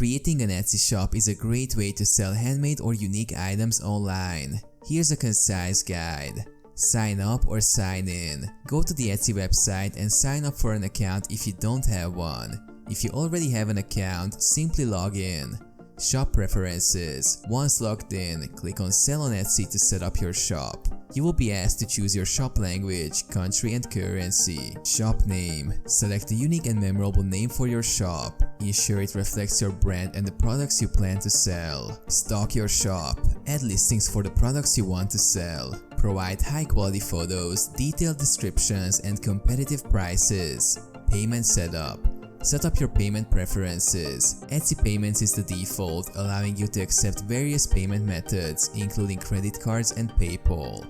Creating an Etsy shop is a great way to sell handmade or unique items online. Here's a concise guide. Sign up or sign in. Go to the Etsy website and sign up for an account if you don't have one. If you already have an account, simply log in. Shop preferences. Once logged in, click on Sell on Etsy to set up your shop. You will be asked to choose your shop language, country and currency. Shop name. Select a unique and memorable name for your shop. Ensure it reflects your brand and the products you plan to sell. Stock your shop. Add listings for the products you want to sell. Provide high-quality photos, detailed descriptions, and competitive prices. Payment setup. Set up your payment preferences. Etsy Payments is the default, allowing you to accept various payment methods, including credit cards and PayPal.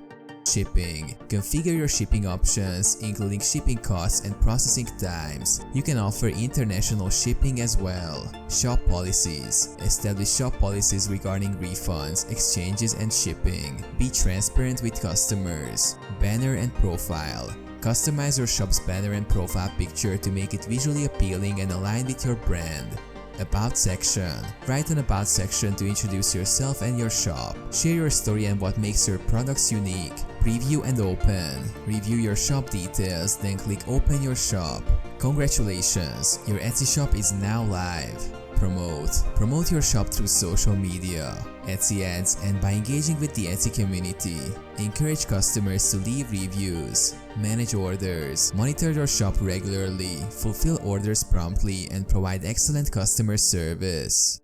Shipping. Configure your shipping options, including shipping costs and processing times. You can offer international shipping as well. Shop policies. Establish shop policies regarding refunds, exchanges, and shipping. Be transparent with customers. Banner and profile. Customize your shop's banner and profile picture to make it visually appealing and aligned with your brand. About section. Write an about section to introduce yourself and your shop. Share your story and what makes your products unique. Preview and open. Review your shop details, then click open your shop. Congratulations, your Etsy shop is now live. Promote your shop through social media, Etsy ads, and by engaging with the Etsy community. Encourage customers to leave reviews. Manage orders. Monitor your shop regularly, fulfill orders promptly, and provide excellent customer service.